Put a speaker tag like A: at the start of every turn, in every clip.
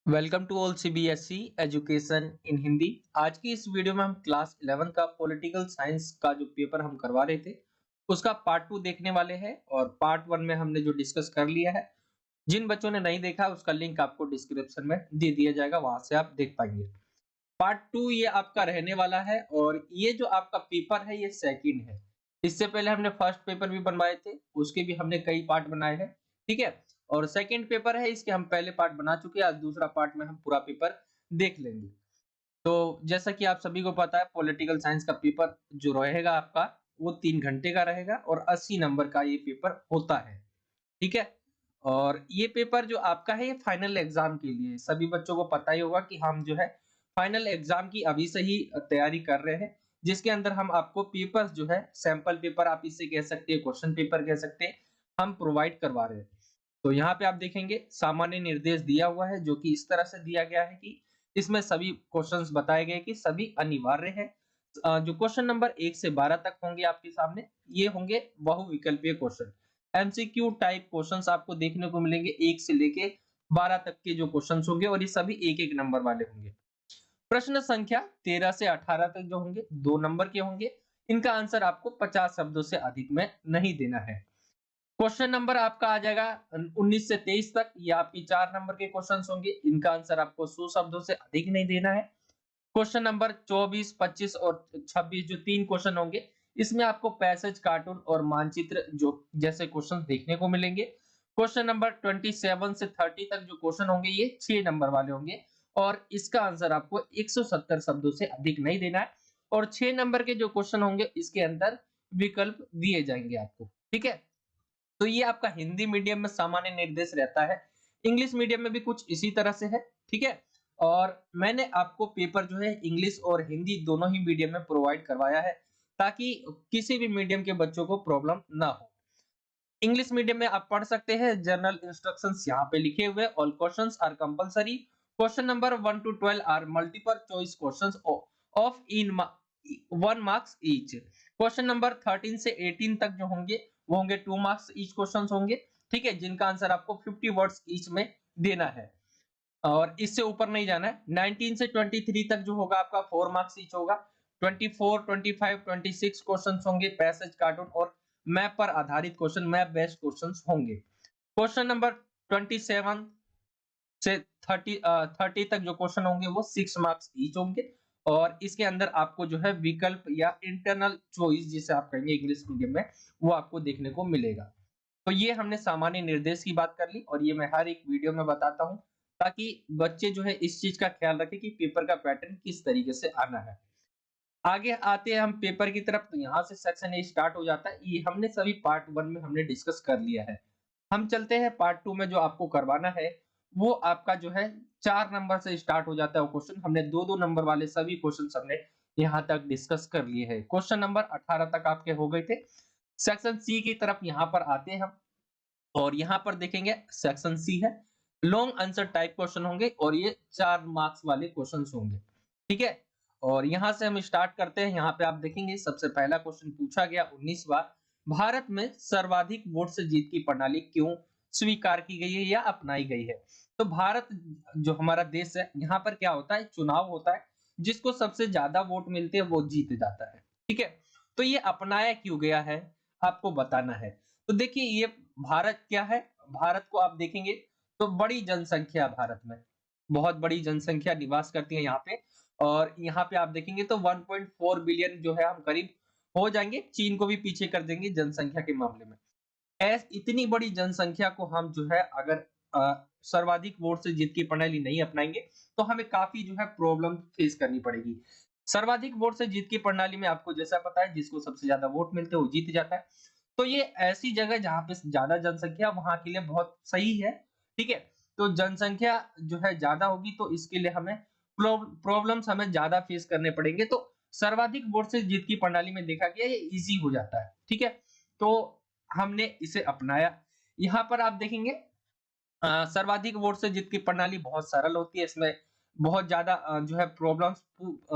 A: Welcome to all CBSE education in Hindi. आज की इस वीडियो में हम क्लास 11 का पॉलिटिकल साइंस का जो पेपर हम करवा रहे थे उसका पार्ट 2 देखने वाले हैं। और पार्ट 1 में हमने जो डिस्कस कर लिया है, जिन बच्चों ने नहीं देखा उसका लिंक आपको डिस्क्रिप्शन में दे दिया जाएगा, वहां से आप देख पाएंगे। पार्ट 2 ये आपका रहने वाला है और ये जो आपका पेपर है ये सेकंड है। इससे पहले हमने फर्स्ट पेपर भी बनवाए थे, उसके भी हमने कई पार्ट बनाए हैं, ठीक है। और सेकंड पेपर है, इसके हम पहले पार्ट बना चुके हैं। आज दूसरा पार्ट में हम पूरा पेपर देख लेंगे। तो जैसा कि आप सभी को पता है, पॉलिटिकल साइंस का पेपर जो रहेगा आपका वो 3 घंटे का रहेगा और 80 नंबर का ये पेपर होता है, ठीक है। और ये पेपर जो आपका है ये फाइनल एग्जाम के लिए है। सभी बच्चों को पता ही होगा कि हम जो है फाइनल एग्जाम की अभी से ही तैयारी कर रहे हैं, जिसके अंदर हम आपको पेपर्स जो है, सैंपल पेपर आप इसे कह सकते हैं, क्वेश्चन पेपर कह सकते हैं, हम प्रोवाइड करवा रहे हैं। तो यहाँ पे आप देखेंगे सामान्य निर्देश दिया हुआ है, जो कि इस तरह से दिया गया है कि इसमें सभी क्वेश्चंस बताए गए कि सभी अनिवार्य है। जो क्वेश्चन नंबर 1 से 12 तक होंगे आपके सामने, ये होंगे बहुविकल्पीय क्वेश्चन। एमसीक्यू टाइप क्वेश्चंस आपको देखने को मिलेंगे, 1 से लेके 12 तक के जो क्वेश्चंस होंगे, और ये सभी एक एक नंबर वाले होंगे। प्रश्न संख्या 13 से 18 तक जो होंगे 2 नंबर के होंगे। इनका आंसर आपको 50 शब्दों से अधिक में नहीं देना है। क्वेश्चन नंबर आपका आ जाएगा 19 से 23 तक, ये आपकी 4 नंबर के क्वेश्चंस होंगे। इनका आंसर आपको 100 शब्दों से अधिक नहीं देना है। क्वेश्चन नंबर 24, 25 और 26 जो 3 क्वेश्चन होंगे, इसमें आपको पैसेज, कार्टून और मानचित्र जो जैसे क्वेश्चन देखने को मिलेंगे। क्वेश्चन नंबर 27 से 30 तक जो क्वेश्चन होंगे ये 6 नंबर वाले होंगे, और इसका आंसर आपको 170 शब्दों से अधिक नहीं देना है। और 6 नंबर के जो क्वेश्चन होंगे इसके अंदर विकल्प दिए जाएंगे आपको, ठीक है। तो ये आपका हिंदी मीडियम में सामान्य निर्देश रहता है। इंग्लिश मीडियम में भी कुछ इसी तरह से है, ठीक है। और मैंने आपको पेपर जो है इंग्लिश और हिंदी दोनों ही मीडियम में प्रोवाइड करवाया है, ताकि किसी भी मीडियम के बच्चों को प्रॉब्लम ना हो। इंग्लिश मीडियम में आप पढ़ सकते हैं, जनरल इंस्ट्रक्शंस यहाँ पे लिखे हुए, all questions are compulsory. Question number 1 to 12 are multiple choice questions of in 1 marks each. Question number 13 से 18 तक जो होंगे वो होंगे 2 मार्क्स ईच क्वेश्चंस होंगे, ठीक है, जिनका आंसर आपको 50 वर्ड्स ईच में देना है, और इससे ऊपर नहीं जाना है। 19 से 23 तक जो होगा आपका 4 मार्क्स ईच होगा। 24, 25, 26 क्वेश्चंस होंगे, पैसेज, कार्टून और मैप पर आधारित क्वेश्चन, मैप बेस्ड क्वेश्चंस होंगे। क्वेश्चन नंबर 27 से 30 तक जो क्वेश्चन होंगे वो 6 मार्क्स ईच होंगे, और इसके अंदर आपको जो है विकल्प या इंटरनल चॉइस जिसे आप कहेंगे इंग्लिश मीडियम में, वो आपको देखने को मिलेगा। तो ये हमने सामान्य निर्देश की बात कर ली, और ये मैं हर एक वीडियो में बताता हूँ, ताकि बच्चे जो है इस चीज का ख्याल रखें कि पेपर का पैटर्न किस तरीके से आना है। आगे आते हैं हम पेपर की तरफ। तो यहाँ से सेक्शन ए स्टार्ट हो जाता है। ये हमने सभी पार्ट 1 में हमने डिस्कस कर लिया है। हम चलते हैं पार्ट 2 में। जो आपको करवाना है वो आपका जो है 4 नंबर से स्टार्ट हो जाता है वो क्वेश्चन। हमने 2-2 नंबर वाले सभी क्वेश्चन हमने यहाँ तक डिस्कस कर लिए हैं। क्वेश्चन नंबर 18 तक आपके हो गए थे। सेक्शन सी की तरफ यहाँ पर आते हैं हम, और यहाँ पर देखेंगे सेक्शन सी है, लॉन्ग आंसर टाइप क्वेश्चन होंगे, और ये 4 मार्क्स वाले क्वेश्चन होंगे, ठीक है। और यहाँ से हम स्टार्ट करते हैं। यहाँ पे आप देखेंगे सबसे पहला क्वेश्चन पूछा गया 19वां, भारत में सर्वाधिक वोट से जीत की प्रणाली क्यों स्वीकार की गई है या अपनाई गई है। तो भारत जो हमारा देश है, यहाँ पर क्या होता है, चुनाव होता है, जिसको सबसे ज्यादा वोट मिलते हैं वो जीत जाता है, ठीक है। तो ये अपनाया क्यों गया है, आपको बताना है। तो देखिए ये भारत क्या है, भारत को आप देखेंगे तो बड़ी जनसंख्या भारत में, बहुत बड़ी जनसंख्या निवास करती है यहाँ पे। और यहाँ पे आप देखेंगे तो 1.4 बिलियन जो है हम करीब हो जाएंगे, चीन को भी पीछे कर देंगे जनसंख्या के मामले में। इतनी बड़ी जनसंख्या को हम जो है अगर सर्वाधिक वोट से जीत की प्रणाली नहीं अपनाएंगे तो हमें काफी जो है प्रॉब्लम फेस करनी पड़ेगी। सर्वाधिक वोट से जीत की प्रणाली में आपको जैसा पता है, जिसको सबसे ज्यादा वोट मिलते हैं वो जीत जाता है। तो ये ऐसी जगह जहाँ पे ज्यादा जनसंख्या, वहां के लिए बहुत सही है, ठीक है। तो जनसंख्या जो है ज्यादा होगी तो इसके लिए हमें प्रॉब्लम्स हमें ज्यादा फेस करने पड़ेंगे। तो सर्वाधिक वोट से जीत की प्रणाली में देखा गया ये इजी हो जाता है, ठीक है। तो हमने इसे अपनाया। यहाँ पर आप देखेंगे सर्वाधिक वोट से जीत की प्रणाली बहुत सरल होती है। इसमें बहुत ज्यादा जो है प्रॉब्लम्स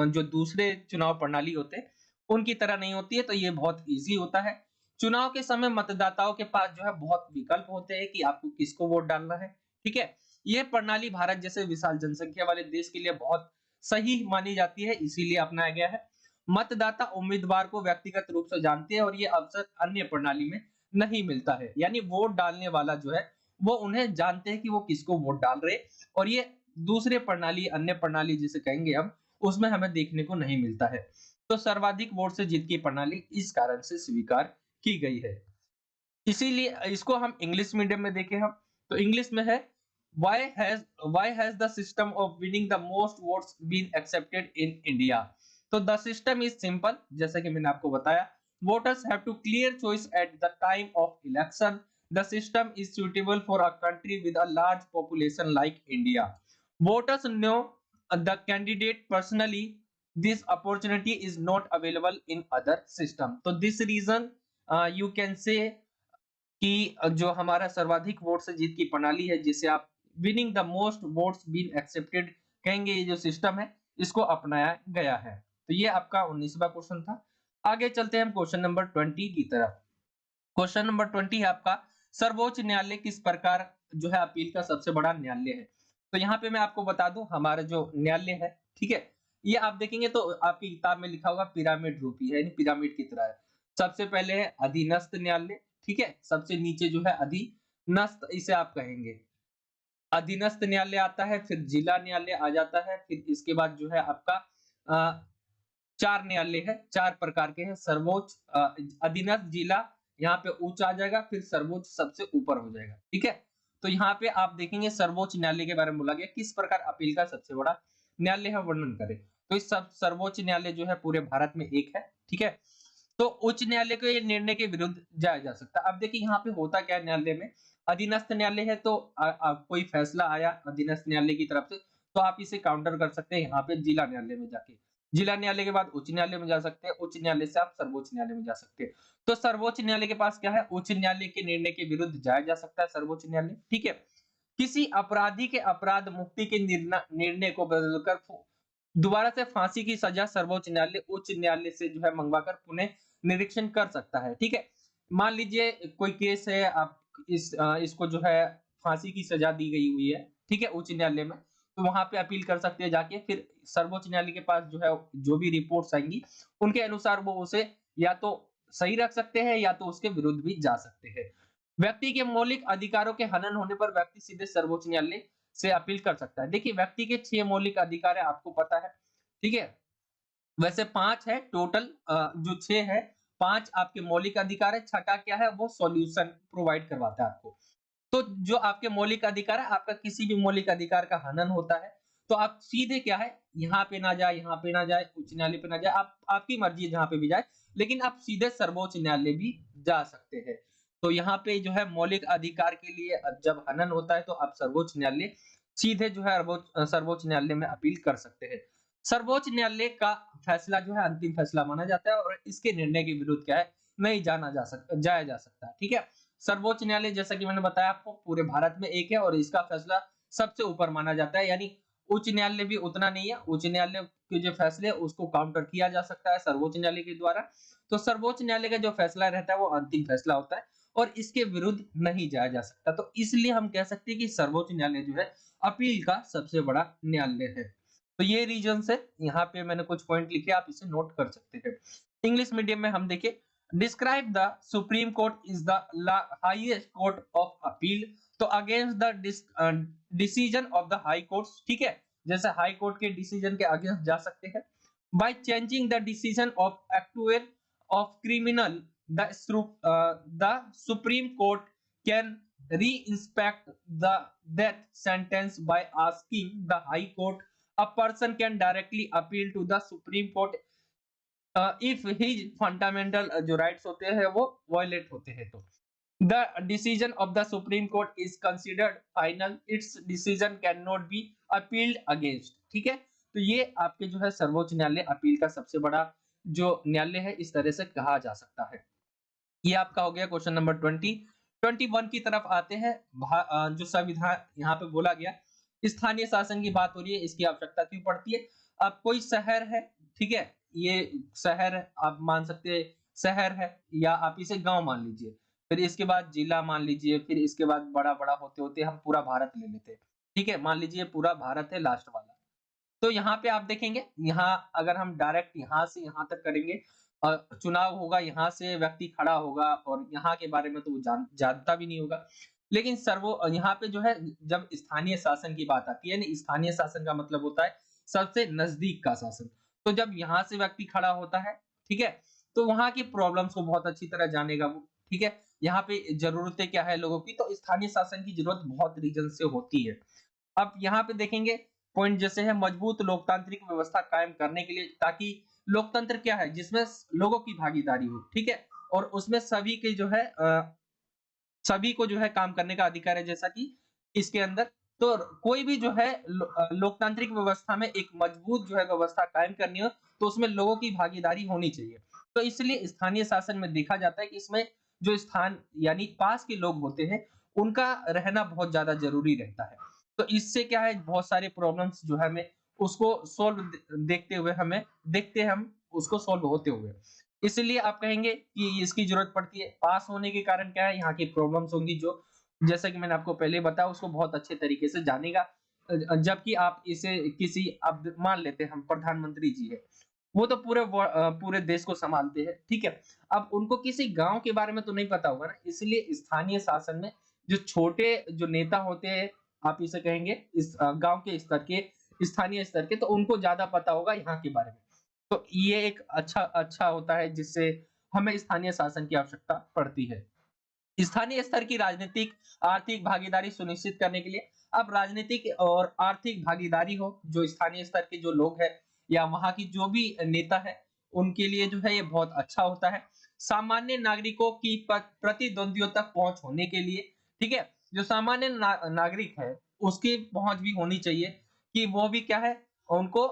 A: जो दूसरे चुनाव प्रणाली होते हैं उनकी तरह नहीं होती है, तो ये बहुत इजी होता है। चुनाव के समय मतदाताओं के पास जो है बहुत विकल्प होते हैं कि आपको किसको वोट डालना है, ठीक है। ये प्रणाली भारत जैसे विशाल जनसंख्या वाले देश के लिए बहुत सही मानी जाती है, इसीलिए अपनाया गया है। मतदाता उम्मीदवार को व्यक्तिगत रूप से जानते हैं और ये अवसर अन्य प्रणाली में नहीं मिलता है। यानी वोट डालने वाला जो है वो उन्हें जानते हैं कि वो किसको वोट डाल रहे हैं, और ये दूसरे प्रणाली, अन्य प्रणाली जिसे कहेंगे हम, उसमें हमें देखने को नहीं मिलता है। तो सर्वाधिक वोट से जीत की प्रणाली इस कारण से स्वीकार की गई है। इसीलिए इसको हम इंग्लिश मीडियम में देखें हम, तो इंग्लिश में है why has the system of winning the most votes been accepted in India. तो द सिस्टम इज सिंपल, जैसा कि मैंने आपको बताया, voters have two clear choice at the time of election. The system is suitable for a country with a large population like India. Voters know the candidate personally, this opportunity is not available in other system. तो this reason you can say कि जो हमारा सर्वाधिक vote से जीत की प्रणाली है, जिसे आप winning the most votes been accepted कहेंगे, ये जो सिस्टम है इसको अपनाया गया है। तो ये आपका 19वां क्वेश्चन था। आगे चलते हैं हम क्वेश्चन नंबर 20 की तरफ। क्वेश्चन नंबर 20 है आपका, सर्वोच्च न्यायालय किस प्रकार जो है अपील का सबसे बड़ा न्यायालय है। तो यहाँ पे मैं आपको बता दूं, हमारा जो न्यायालय है, ठीक है, ये आप देखेंगे तो आपकी किताब में लिखा होगा पिरामिड रूपी है, यानी पिरामिड की तरह है। सबसे पहले है अधीनस्थ न्यायालय, ठीक है, सबसे नीचे जो है अधीनस्थ, इसे आप कहेंगे अधीनस्थ न्यायालय आता है, फिर जिला न्यायालय आ जाता है, फिर इसके बाद जो है आपका अ, 4 न्यायालय है, 4 प्रकार के हैं। सर्वोच्च, अधीनस्थ, जिला, यहाँ पे उच्च आ जाएगा, फिर सर्वोच्च सबसे ऊपर हो जाएगा, ठीक है। तो यहाँ पे आप देखेंगे सर्वोच्च न्यायालय के बारे में बोला गया, किस प्रकार अपील का सबसे बड़ा न्यायालय है वर्णन करें। तो इस सब सर्वोच्च न्यायालय जो है पूरे भारत में एक है, ठीक है। तो उच्च न्यायालय के निर्णय के विरुद्ध जाया जा सकता है। अब देखिए यहाँ पे होता क्या है न्यायालय में, अधीनस्थ न्यायालय है तो कोई फैसला आया अधीनस्थ न्यायालय की तरफ से, तो आप इसे काउंटर कर सकते हैं यहाँ पे जिला न्यायालय में जाके। जिला न्यायालय के बाद उच्च न्यायालय में जा सकते हैं, उच्च न्यायालय से आप सर्वोच्च न्यायालय में जा सकते हैं। तो सर्वोच्च न्यायालय के पास क्या है, उच्च न्यायालय के निर्णय के विरुद्ध जाया जा सकता है सर्वोच्च न्यायालय, ठीक है। किसी अपराधी के अपराध मुक्ति के निर्णय को बदलकर दोबारा से फांसी की सजा सर्वोच्च न्यायालय उच्च न्यायालय से जो है मंगवाकर पुनः निरीक्षण कर सकता है, ठीक है। मान लीजिए कोई केस है, आप इसको जो है फांसी की सजा दी गई हुई है, ठीक है, उच्च न्यायालय में, तो वहां पे अपील कर सकते हैं जाके, फिर सर्वोच्च न्यायालय के पास जो है जो भी रिपोर्ट्स आएंगी उनके अनुसार वो उसे या तो सही रख सकते हैं या तो उसके विरुद्ध भी जा सकते हैं। व्यक्ति के मौलिक अधिकारों के हनन होने पर व्यक्ति सीधे सर्वोच्च न्यायालय से अपील कर सकता है। देखिए व्यक्ति के 6 मौलिक अधिकार है, आपको पता है, ठीक है। वैसे 5 है टोटल, जो 6 है, 5 आपके मौलिक अधिकार है, छठा क्या है, वो सॉल्यूशन प्रोवाइड करवाता है आपको। तो जो आपके मौलिक अधिकार है, आपका किसी भी मौलिक अधिकार का हनन होता है तो आप सीधे क्या है, यहाँ पे ना जाए, यहाँ पे ना जाए, उच्च न्यायालय पे ना जाए, आप आपकी मर्जी है जहां पे भी जाए, लेकिन आप सीधे सर्वोच्च न्यायालय भी जा सकते हैं। तो यहाँ पे जो है मौलिक अधिकार के लिए जब हनन होता है तो आप सर्वोच्च न्यायालय सीधे जो है सर्वोच्च न्यायालय में अपील कर सकते हैं। सर्वोच्च न्यायालय का फैसला जो है अंतिम फैसला माना जाता है और इसके निर्णय के विरुद्ध क्या है, नहीं जाया जा सकता, ठीक है। सर्वोच्च न्यायालय जैसा कि मैंने बताया आपको पूरे भारत में एक है और इसका फैसला सबसे ऊपर माना जाता है, यानी उच्च न्यायालय भी उतना नहीं है, उच्च न्यायालय के जो फैसले है उसको काउंटर किया जा सकता है सर्वोच्च न्यायालय के द्वारा। तो सर्वोच्च न्यायालय का जो फैसला रहता है वो अंतिम फैसला होता है और इसके विरुद्ध नहीं जाया जा सकता। तो इसलिए हम कह सकते हैं कि सर्वोच्च न्यायालय जो है अपील का सबसे बड़ा न्यायालय है। तो ये रीजन है, यहाँ पे मैंने कुछ पॉइंट लिखे, आप इसे नोट कर सकते हैं। इंग्लिश मीडियम में हम देखें, describe the supreme court is the highest court of appeal, तो against the decision of the high court, ठीक है, जैसे हाई कोर्ट के डिसीजन के अगेंस्ट जा सकते हैं। By changing the decision of actual of criminal, the supreme court can re-inspect the death sentence by asking the high court. A person can directly appeal to the supreme court if his fundamental जो rights होते हैं वो violate होते हैं। तो the decision of the supreme court is considered final, its decision cannot be appealed against, ठीक है। तो ये आपके जो है सर्वोच्च न्यायालय अपील का सबसे बड़ा जो न्यायालय है, इस तरह से कहा जा सकता है। ये आपका हो गया क्वेश्चन नंबर 20। 21 की तरफ आते हैं। जो संविधान यहाँ पे बोला गया, स्थानीय शासन की बात हो रही है, इसकी आवश्यकता क्यों पड़ती है। अब कोई शहर है, ठीक है, ये शहर आप मान सकते हैं, शहर है, या आप इसे गांव मान लीजिए, फिर इसके बाद जिला मान लीजिए, फिर इसके बाद बड़ा बड़ा होते होते हम पूरा भारत ले लेते हैं। ठीक है, मान लीजिए पूरा भारत है लास्ट वाला। तो यहाँ पे आप देखेंगे, यहाँ अगर हम डायरेक्ट यहाँ से यहाँ तक करेंगे, चुनाव होगा, यहाँ से व्यक्ति खड़ा होगा और यहाँ के बारे में तो वो जानता भी नहीं होगा। लेकिन यहाँ पे जो है, जब स्थानीय शासन की बात आती है, यानी स्थानीय शासन का मतलब होता है सबसे नजदीक का शासन। तो जब यहाँ से व्यक्ति खड़ा होता है, ठीक है, तो वहाँ की प्रॉब्लम्स को बहुत अच्छी तरह जानेगा वो, ठीक है। यहाँ पे जरूरतें क्या है लोगों की, तो स्थानीय शासन की जरूरत बहुत रीजन से होती है। अब यहाँ पे देखेंगे पॉइंट जैसे है मजबूत लोकतांत्रिक व्यवस्था कायम करने के लिए, ताकि लोकतंत्र क्या है जिसमें लोगों की भागीदारी हो, ठीक है, और उसमें सभी के जो है सभी को जो है काम करने का अधिकार है, जैसा कि इसके अंदर। तो कोई भी जो है लोकतांत्रिक व्यवस्था में एक मजबूत जो है व्यवस्था कायम करनी हो, तो उसमें लोगों की भागीदारी होनी चाहिए। तो इसलिए स्थानीय शासन में देखा जाता है कि इसमें जो स्थान यानी पास के लोग होते हैं, उनका रहना बहुत ज्यादा जरूरी रहता है। तो इससे क्या है, बहुत सारे प्रॉब्लम्स जो है हमें उसको सोल्व देखते हुए हमें देखते हैं हम उसको सोल्व होते हुए। इसलिए आप कहेंगे कि इसकी जरूरत पड़ती है। पास होने के कारण क्या है, यहाँ की प्रॉब्लम्स होंगी जो, जैसा कि मैंने आपको पहले बताया, उसको बहुत अच्छे तरीके से जानेगा। जबकि आप इसे किसी, अब मान लेते हैं हम प्रधानमंत्री जी है, वो तो पूरे देश को संभालते हैं, ठीक है। अब उनको किसी गांव के बारे में तो नहीं पता होगा ना, इसलिए स्थानीय शासन में जो छोटे जो नेता होते हैं, आप इसे कहेंगे इस गांव के स्तर के, स्थानीय स्तर के, तो उनको ज्यादा पता होगा यहाँ के बारे में। तो ये एक अच्छा अच्छा होता है जिससे हमें स्थानीय शासन की आवश्यकता पड़ती है। स्थानीय स्तर की राजनीतिक आर्थिक भागीदारी सुनिश्चित करने के लिए, अब राजनीतिक और आर्थिक भागीदारी हो, जो स्थानीय स्तर के जो लोग हैं या वहां की जो भी नेता है, उनके लिए जो है ये बहुत अच्छा होता है। सामान्य नागरिकों की प्रतिद्वंदियों तक पहुंच होने के लिए, ठीक है, जो सामान्य नागरिक है उसकी पहुंच भी होनी चाहिए, कि वो भी क्या है, उनको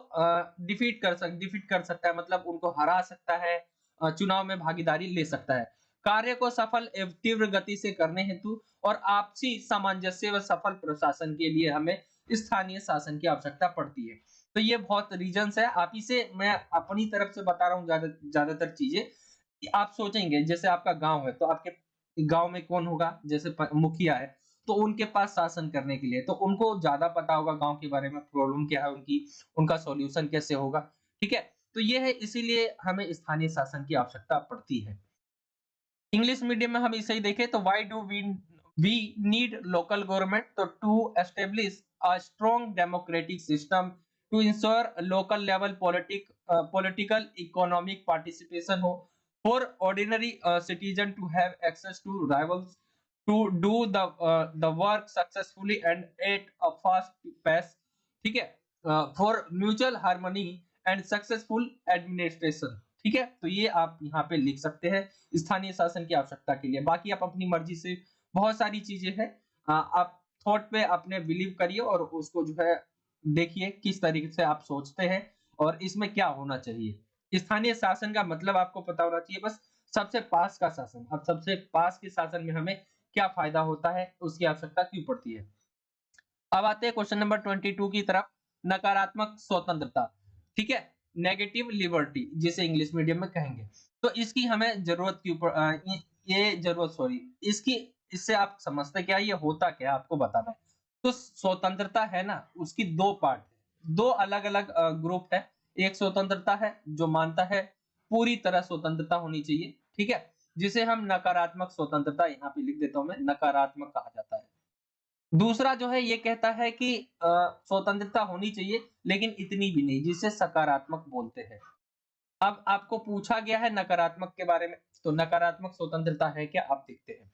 A: डिफीट कर सकता है, मतलब उनको हरा सकता है, चुनाव में भागीदारी ले सकता है। कार्य को सफल एवं तीव्र गति से करने हेतु और आपसी सामंजस्य व सफल प्रशासन के लिए हमें स्थानीय शासन की आवश्यकता पड़ती है। तो ये बहुत रीजंस है, आप इसे मैं अपनी तरफ से बता रहा हूँ ज्यादातर चीजें। आप सोचेंगे जैसे आपका गांव है, तो आपके गांव में कौन होगा, जैसे मुखिया है, तो उनके पास शासन करने के लिए तो उनको ज्यादा पता होगा गांव के बारे में, प्रॉब्लम क्या है उनकी, उनका सॉल्यूशन कैसे होगा, ठीक है। तो ये है, इसीलिए हमें स्थानीय शासन की आवश्यकता पड़ती है। इंग्लिश मीडियम में हम इसे ही देखें तो why do we need local government, तो to establish a strong democratic system, to ensure local level political economic participation हो, for ordinary citizen to have access to rivals, to do the work successfully and at a fast pace, ठीक है, for mutual harmony and successful administration, ठीक है। तो ये आप यहाँ पे लिख सकते हैं स्थानीय शासन की आवश्यकता के लिए। बाकी आप अपनी मर्जी से, बहुत सारी चीजें हैं, आप थॉट पे अपने बिलीव करिए और उसको जो है देखिए किस तरीके से आप सोचते हैं और इसमें क्या होना चाहिए। स्थानीय शासन का मतलब आपको पता होना चाहिए, बस सबसे पास का शासन। अब सबसे पास के शासन में हमें क्या फायदा होता है, उसकी आवश्यकता क्यों पड़ती है। अब आते हैं क्वेश्चन नंबर 22 की तरफ, नकारात्मक स्वतंत्रता, ठीक है, नेगेटिव लिबर्टी जिसे इंग्लिश मीडियम में कहेंगे। तो इसकी हमें जरूरत क्यों ये जरूरत, सॉरी, इसकी, इससे आप समझते क्या, ये होता क्या, आपको बताना है। तो स्वतंत्रता है ना, उसकी दो पार्ट है, दो अलग अलग ग्रुप है। एक स्वतंत्रता है जो मानता है पूरी तरह स्वतंत्रता होनी चाहिए, ठीक है, जिसे हम नकारात्मक स्वतंत्रता, यहाँ पे लिख देता हूं मैं, नकारात्मक कहा जाता है। दूसरा जो है ये कहता है कि स्वतंत्रता होनी चाहिए लेकिन इतनी भी नहीं, जिसे सकारात्मक बोलते हैं। अब आपको पूछा गया है नकारात्मक के बारे में, तो नकारात्मक स्वतंत्रता है क्या, आप देखते हैं।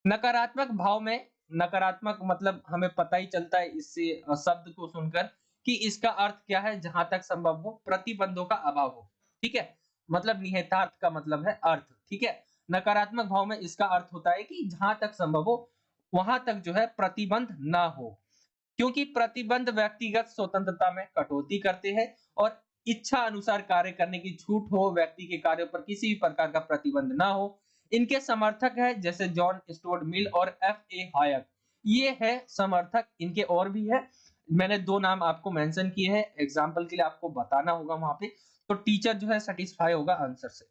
A: नकारात्मक भाव में, नकारात्मक मतलब हमें पता ही चलता है इससे शब्द को सुनकर कि इसका अर्थ क्या है, जहां तक संभव हो प्रतिबंधों का अभाव हो, ठीक है, मतलब निहितार्थ का मतलब है अर्थ, ठीक है। नकारात्मक भाव में इसका अर्थ होता है कि जहां तक संभव हो वहां तक जो है प्रतिबंध ना हो, क्योंकि प्रतिबंध व्यक्तिगत स्वतंत्रता में कटौती करते हैं और इच्छा अनुसार कार्य करने की छूट हो, व्यक्ति के कार्यों पर किसी भी प्रकार का प्रतिबंध ना हो। इनके समर्थक है जैसे जॉन स्टुअर्ट मिल और एफ ए हायक, ये है समर्थक, इनके और भी है, मैंने दो नाम आपको मेंशन किए हैं, एग्जांपल के लिए आपको बताना होगा वहां पे, तो टीचर जो है सेटिस्फाई होगा आंसर से।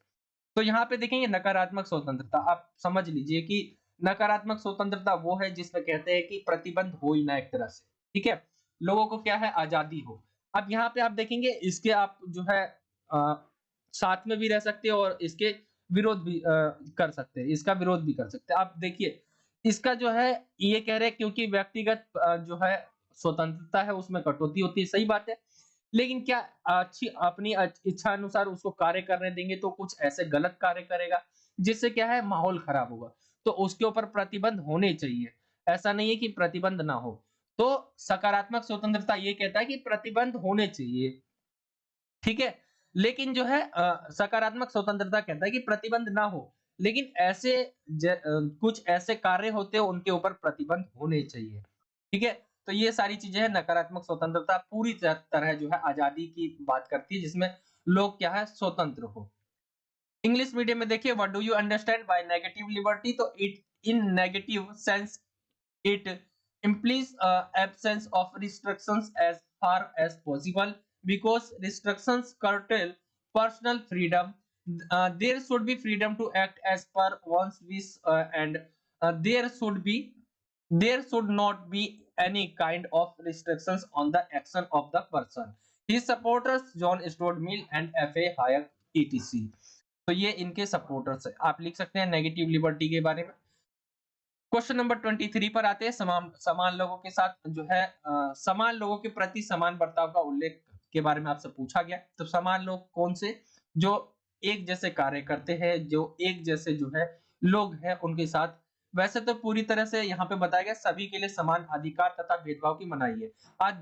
A: तो यहाँ पे देखेंगे नकारात्मक स्वतंत्रता, आप समझ लीजिए कि नकारात्मक स्वतंत्रता वो है जिसमें कहते हैं कि प्रतिबंध हो ही ना एक तरह से, ठीक है, लोगों को क्या है आजादी हो। अब यहाँ पे आप देखेंगे इसके आप जो है साथ में भी रह सकते हैं और इसके विरोध भी कर सकते हैं, इसका विरोध भी कर सकते हैं। आप देखिए इसका जो है ये कह रहे हैं क्योंकि व्यक्तिगत जो है स्वतंत्रता है उसमें कटौती होती है, सही बात है। लेकिन क्या अच्छी अपनी इच्छा अनुसार उसको कार्य करने देंगे तो कुछ ऐसे गलत कार्य करेगा जिससे क्या है माहौल खराब होगा। तो उसके ऊपर प्रतिबंध होने चाहिए। ऐसा नहीं है कि प्रतिबंध ना हो। तो सकारात्मक स्वतंत्रता ये कहता है कि प्रतिबंध होने चाहिए, ठीक है? लेकिन जो है सकारात्मक स्वतंत्रता कहता है कि प्रतिबंध ना हो, लेकिन ऐसे कुछ ऐसे कार्य होते हैं उनके ऊपर प्रतिबंध होने चाहिए, ठीक है? तो ये सारी चीजें हैं नकारात्मक स्वतंत्रता पूरी तरह जो है आजादी की बात करती है जिसमें लोग क्या है स्वतंत्र हो। इंग्लिश मीडियम में देखिए what do you understand by negative liberty, तो it in negative sense it implies absence of restrictions as far as possible because restrictions curtail personal freedom. There should be freedom to act as per one's wish and there should not be any kind of restrictions on the action of the person. His supporters John Stuart Mill and F.A. Hayek etc. तो ये इनके supporters है। आप लिख सकते हैं negative liberty के बारे में। क्वेश्चन नंबर 23 पर आते हैं। समान समान लोगों के साथ जो है समान लोगों के प्रति समान बर्ताव का उल्लेख के बारे में आपसे पूछा गया। तो समान लोग कौन से? जो एक जैसे कार्य करते हैं, जो एक जैसे जो है लोग हैं उनके साथ। वैसे तो पूरी तरह से यहाँ पे बताया गया सभी के लिए समान अधिकार तथा भेदभाव की मनाही है। आज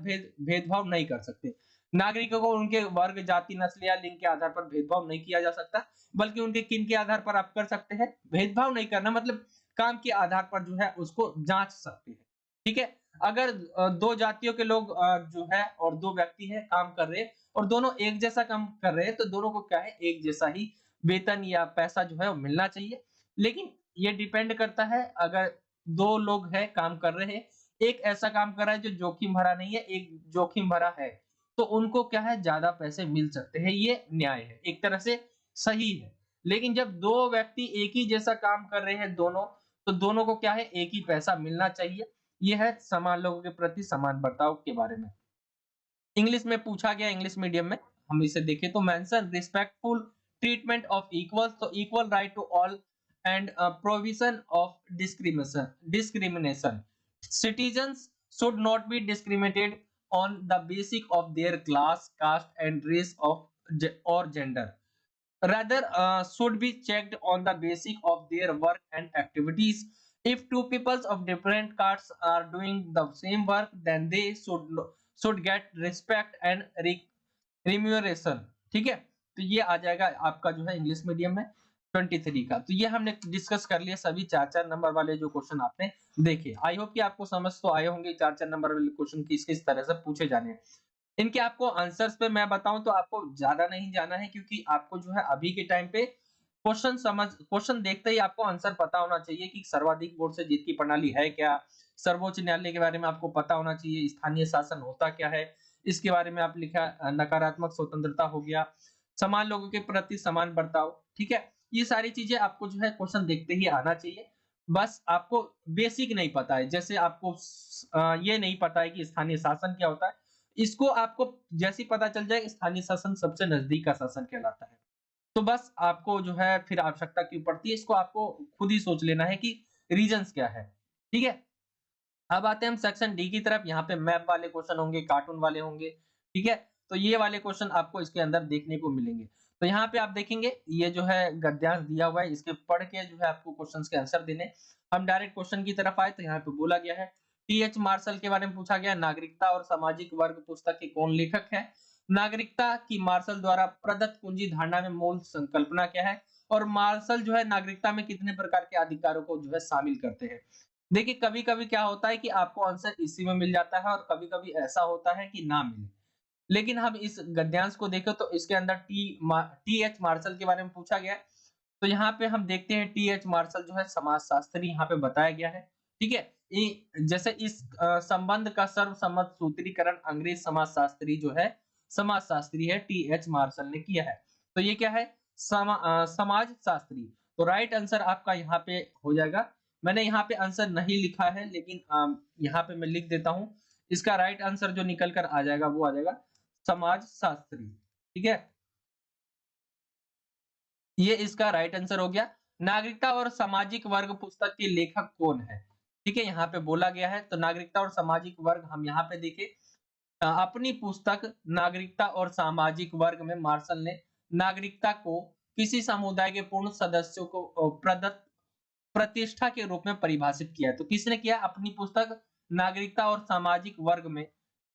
A: भेदभाव नहीं कर सकते। नागरिकों को उनके वर्ग, जाति, नस्ल या लिंग के आधार पर भेदभाव नहीं किया जा सकता, बल्कि उनके किन के आधार पर आप कर सकते हैं भेदभाव नहीं करना, मतलब काम के आधार पर जो है उसको जांच सकते हैं, ठीक है? अगर दो जातियों के लोग जो है और दो व्यक्ति हैं काम कर रहे हैं और दोनों एक जैसा काम कर रहे हैं तो दोनों को क्या है एक जैसा ही वेतन या पैसा जो है वो मिलना चाहिए। लेकिन ये डिपेंड करता है अगर दो लोग हैं काम कर रहे हैं, एक ऐसा काम कर रहा है जो जोखिम भरा नहीं है, एक जोखिम भरा है, तो उनको क्या है ज्यादा पैसे मिल सकते हैं, ये न्याय है, एक तरह से सही है। लेकिन जब दो व्यक्ति एक ही जैसा काम कर रहे हैं दोनों, तो दोनों को क्या है एक ही पैसा मिलना चाहिए। ये है समान लोगों के प्रति समान बर्ताव के बारे में। इंग्लिश में पूछा गया, इंग्लिश मीडियम में हम इसे देखें तो mention respectful treatment of equals, तो equal right to all and provision of discrimination citizens should not be discriminated on the basic of their class, caste and race of और gender, rather should be checked on the basis of their work and activities. If two peoples of different castes are doing the same work, then they should get respect and remuneration, ठीक है? तो ये आ जाएगा आपका जो है English medium में 23 का। तो ये हमने डिस्कस कर लिया सभी 4-4 नंबर वाले जो क्वेश्चन आपने देखे। आई होप कि आपको समझ तो आए होंगे 4-4 नंबर वाले क्वेश्चन किस किस तरह से पूछे जाने हैं। इनके आपको आंसर्स पे मैं बताऊं तो आपको ज्यादा नहीं जाना है, क्योंकि आपको जो है अभी के टाइम पे क्वेश्चन देखते ही आपको आंसर पता होना चाहिए कि सर्वाधिक वोट से जीत की प्रणाली है क्या, सर्वोच्च न्यायालय के बारे में आपको पता होना चाहिए, स्थानीय शासन होता क्या है, इसके बारे में आप लिखा नकारात्मक स्वतंत्रता हो गया, समान लोगों के प्रति समान बर्ताव, ठीक है? ये सारी चीजें आपको जो है क्वेश्चन देखते ही आना चाहिए। बस आपको बेसिक नहीं पता है, जैसे आपको ये नहीं पता है कि स्थानीय शासन क्या होता है, इसको आपको जैसे ही पता चल जाए स्थानीय शासन सबसे नजदीक का शासन कहलाता है। तो बस आपको जो है फिर आवश्यकता क्यों पड़ती है, इसको आपको खुद ही सोच लेना है कि रीजंस क्या है, ठीक है? अब आते हैं हम सेक्शन डी की तरफ। यहाँ पे मैप वाले क्वेश्चन होंगे, कार्टून वाले होंगे, ठीक है? तो ये वाले क्वेश्चन आपको इसके अंदर देखने को मिलेंगे। तो यहाँ पे आप देखेंगे ये जो है गद्यांश दिया हुआ है, इसके पढ़ के जो है आपको क्वेश्चंस के आंसर देने। हम डायरेक्ट क्वेश्चन की तरफ आए तो यहाँ पे बोला गया है टी.एच. मार्शल के बारे में पूछा गया, नागरिकता और सामाजिक वर्ग पुस्तक के कौन लेखक है? नागरिकता की मार्शल द्वारा प्रदत्त कुंजी धारणा में मूल संकल्पना क्या है? और मार्शल जो है नागरिकता में कितने प्रकार के अधिकारों को जो है शामिल करते हैं? देखिए कभी-कभी क्या होता है कि आपको आंसर इसी में मिल जाता है और कभी-कभी ऐसा होता है कि ना मिले। लेकिन हम इस गद्यांश को देखें तो इसके अंदर टी.एच. मार्शल के बारे में पूछा गया है। तो यहाँ पे हम देखते हैं टी.एच. मार्शल जो है समाजशास्त्री यहाँ पे बताया गया है, ठीक है? जैसे इस संबंध का सर्वसम्मत सूत्रीकरण अंग्रेज समाजशास्त्री जो है समाजशास्त्री है टी.एच. मार्शल ने किया है। तो ये क्या है? समाजशास्त्री। तो राइट आंसर आपका यहाँ पे हो जाएगा। मैंने यहाँ पे आंसर नहीं लिखा है, लेकिन यहाँ पे मैं लिख देता हूँ। इसका राइट आंसर जो निकल कर आ जाएगा वो आ जाएगा समाजशास्त्री। ठीक है, ये इसका राइट आंसर हो गया। नागरिकता और सामाजिक वर्ग पुस्तक के लेखक कौन है? ठीक है, यहाँ पे बोला गया है, तो नागरिकता और सामाजिक वर्ग हम यहाँ पे देखें, अपनी पुस्तक नागरिकता और सामाजिक वर्ग में मार्शल ने नागरिकता को किसी समुदाय के पूर्ण सदस्यों को प्रदत्त प्रतिष्ठा के रूप में परिभाषित किया है। तो किसने किया? अपनी पुस्तक नागरिकता और सामाजिक वर्ग में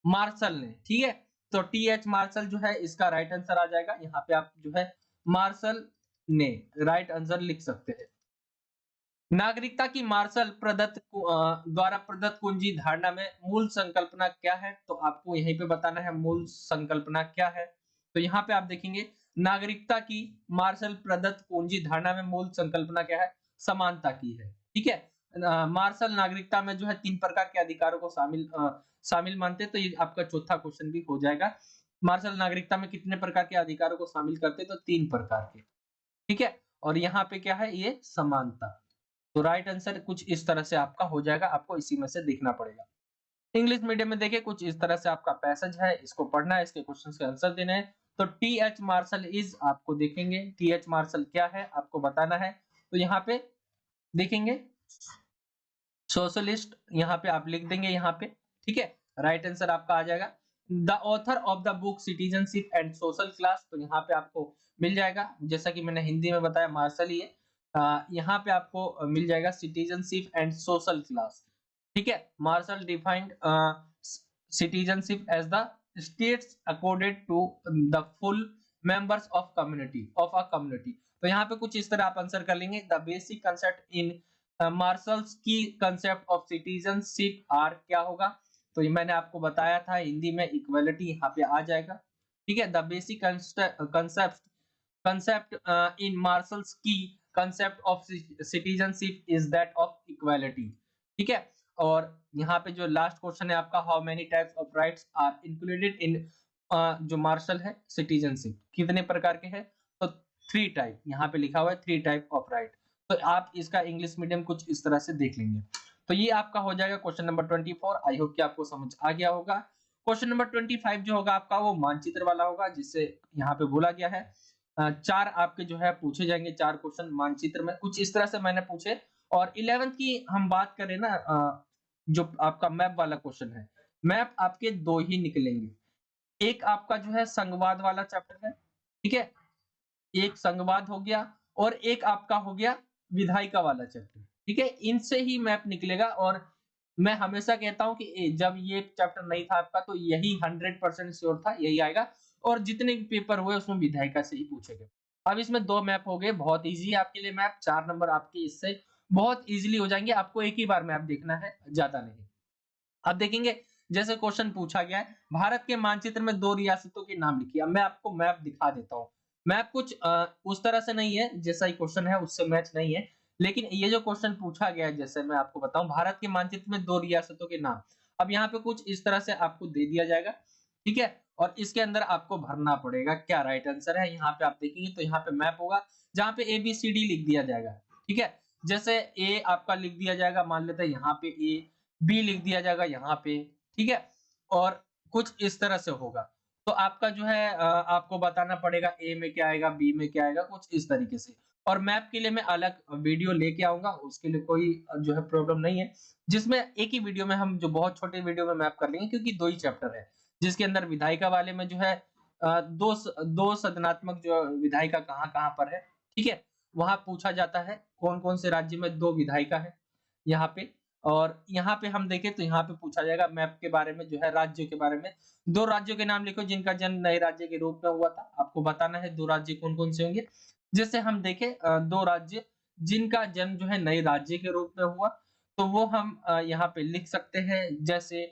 A: मार्शल ने। ठीक है, तो टी एच मार्शल जो है इसका राइट आंसर आ जाएगा। यहाँ पे आप जो है मार्शल ने राइट आंसर लिख सकते हैं। नागरिकता की मार्शल द्वारा प्रदत्त कुंजी धारणा में मूल संकल्पना क्या है? तो आपको यहीं पे बताना है मूल संकल्पना क्या है। तो यहाँ पे आप देखेंगे नागरिकता की मार्शल प्रदत्त कुंजी धारणा में मूल संकल्पना क्या है? समानता की है। ठीक है, मार्शल नागरिकता में जो है 3 प्रकार के अधिकारों को शामिल मानते हैं, तो ये आपका चौथा क्वेश्चन भी हो जाएगा। मार्शल नागरिकता में कितने प्रकार के अधिकारों को शामिल करते हैं? तो 3 प्रकार के। ठीक है, और यहाँ पे क्या है? ये समानता। तो राइट आंसर कुछ इस तरह से आपका हो जाएगा, आपको इसी में से देखना पड़ेगा। इंग्लिश मीडियम में देखिए कुछ इस तरह से आपका पैसेज है, इसको पढ़ना है, इसके क्वेश्चंस के आंसर देने हैं। तो टी एच मार्शल इज, आपको देखेंगे टी एच मार्शल क्या है आपको बताना है। तो यहाँ पे देखेंगे सोशलिस्ट, यहाँ पे आप लिख देंगे यहाँ पे। ठीक है, राइट आंसर आपका आ जाएगा। The author of the book citizenship and social class, तो यहाँ पे आपको मिल जाएगा, जैसा कि मैंने हिंदी में बताया मार्शल ही है। यहाँ पे आपको मिल जाएगा सिटीजनशिप एंड सोशल क्लास। ठीक है, Marshall defined citizenship as the status accorded to the full members of a community. तो यहाँ पे कुछ इस तरह आप आंसर कर लेंगे। The basic concept in marshals की कंसेप्ट ऑफ सिटीजनशिप आर, क्या होगा? तो ये मैंने आपको बताया था हिंदी में इक्वालिटी, यहाँ पे आ जाएगा। ठीक है, the basic concept in Marshall's key concept of citizenship is that of equality। ठीक है, और यहाँ पे जो लास्ट क्वेश्चन है आपका, how many types of rights are included in, जो मार्शल है सिटीजनशिप कितने प्रकार के हैं? तो 3 टाइप यहाँ पे लिखा हुआ है, 3 टाइप ऑफ राइट। तो आप इसका इंग्लिश मीडियम कुछ इस तरह से देख लेंगे। तो ये आपका हो जाएगा क्वेश्चन नंबर 24। आई होप कि आपको समझ आ गया होगा। क्वेश्चन नंबर 25 जो होगा आपका वो मानचित्र वाला होगा, जिससे यहाँ पे बोला गया है 4 आपके जो है पूछे जाएंगे, 4 क्वेश्चन मानचित्र में कुछ इस तरह से मैंने पूछे। और 11th की हम बात करें ना, जो आपका मैप वाला क्वेश्चन है, मैप आपके 2 ही निकलेंगे। एक आपका जो है संघवाद वाला चैप्टर है। ठीक है, एक संघवाद हो गया और एक आपका हो गया विधायिका वाला चैप्टर। ठीक है, इनसे ही मैप निकलेगा। और मैं हमेशा कहता हूं कि जब ये चैप्टर नहीं था आपका तो यही 100% श्योर था, यही आएगा। और जितने भी पेपर हुए उसमें विधायिका से ही पूछे गए। अब इसमें 2 मैप हो गए, बहुत इजी है आपके लिए मैप। 4 नंबर आपके इससे बहुत इजीली हो जाएंगे। आपको एक ही बार मैप देखना है, ज्यादा नहीं। अब देखेंगे जैसे क्वेश्चन पूछा गया है, भारत के मानचित्र में 2 रियासतों के नाम लिखिए। अब मैं आपको मैप दिखा देता हूँ। मैप कुछ उस तरह से नहीं है, जैसा ही क्वेश्चन है उससे मैच नहीं है, लेकिन ये जो क्वेश्चन पूछा गया है, जैसे मैं आपको बताऊं, भारत के मानचित्र में 2 रियासतों के नाम। अब यहाँ पे कुछ इस तरह से आपको दे दिया जाएगा। ठीक है, और इसके अंदर आपको भरना पड़ेगा क्या राइट आंसर है। यहाँ पे आप देखेंगे तो यहाँ पे मैप होगा, जहाँ पे ABCD लिख दिया जाएगा। ठीक है, जैसे ए आपका लिख दिया जाएगा, मान लेते हैं यहाँ पे ए, बी लिख दिया जाएगा यहाँ पे। ठीक है, और कुछ इस तरह से होगा। तो आपका जो है आपको बताना पड़ेगा ए में क्या आएगा, बी में क्या आएगा, कुछ इस तरीके से। और मैप के लिए मैं अलग वीडियो लेके आऊंगा, उसके लिए कोई जो है प्रॉब्लम नहीं है, जिसमें एक ही वीडियो में हम जो बहुत छोटे वीडियो में मैप कर लेंगे, क्योंकि 2 ही चैप्टर है, जिसके अंदर विधायिका वाले में जो है दो सदनात्मक जो विधायिका कहाँ पर है। ठीक है, वहां पूछा जाता है कौन कौन से राज्य में 2 विधायिका है यहाँ पे। और यहाँ पे हम देखें तो यहाँ पे पूछा जाएगा मैप के बारे में, जो है राज्यों के बारे में। 2 राज्यों के नाम लिखो जिनका जन्म नए राज्य के रूप में हुआ था। आपको बताना है 2 राज्य कौन कौन से होंगे। जैसे हम देखें 2 राज्य जिनका जन्म जो है नए राज्य के रूप में हुआ, तो वो हम यहाँ पे लिख सकते हैं। जैसे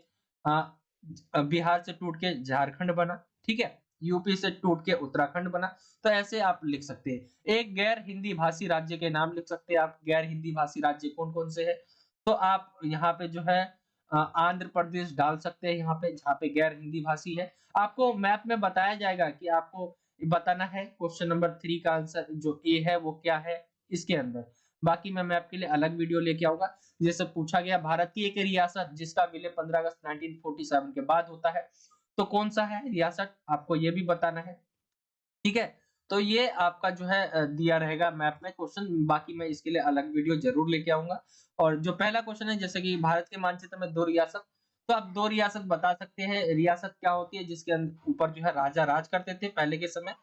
A: बिहार से टूट के झारखंड बना, ठीक है, यूपी से टूट के उत्तराखंड बना। तो ऐसे आप लिख सकते हैं। एक गैर हिंदी भाषी राज्य के नाम लिख सकते हैं आप। गैर हिंदी भाषी राज्य कौन कौन से है? तो आप यहाँ पे जो है आंध्र प्रदेश डाल सकते हैं, यहाँ पे जहाँ पे गैर हिंदी भाषी है। आपको मैप में बताया जाएगा कि आपको बताना है क्वेश्चन नंबर 3 का आंसर जो ए है वो क्या है इसके अंदर। बाकी मैं आपके लिए अलग वीडियो लेके आऊंगा। जैसे पूछा गया भारत की एक रियासत जिसका विलय 15 अगस्त 1947 के बाद होता है, तो कौन सा है रियासत, आपको ये भी बताना है। ठीक है, तो ये आपका जो है दिया रहेगा मैप में क्वेश्चन, बाकी मैं इसके लिए अलग वीडियो जरूर लेके आऊंगा। और जो पहला क्वेश्चन है, जैसे कि भारत के मानचित्र में 2 रियासत, तो आप 2 रियासत बता सकते हैं। रियासत क्या होती है, जिसके ऊपर जो है राजा राज करते थे पहले के समय,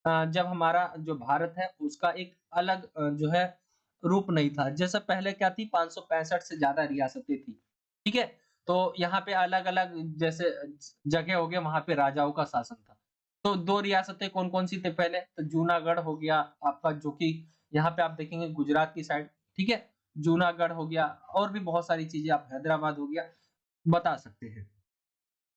A: जब हमारा जो भारत है उसका एक अलग जो है रूप नहीं था। जैसे पहले क्या थी, 565 से ज्यादा रियासतें थी। ठीक है, तो यहाँ पे अलग-अलग जैसे जगह हो गए, वहां पे राजाओं का शासन था। तो 2 रियासतें कौन-कौन सी थी पहले? तो जूनागढ़ हो गया आपका, जो कि यहाँ पे आप देखेंगे गुजरात की साइड, ठीक है? जूनागढ़ हो गया, और भी बहुत सारी चीजें, आप हैदराबाद हो गया, बता सकते हैं।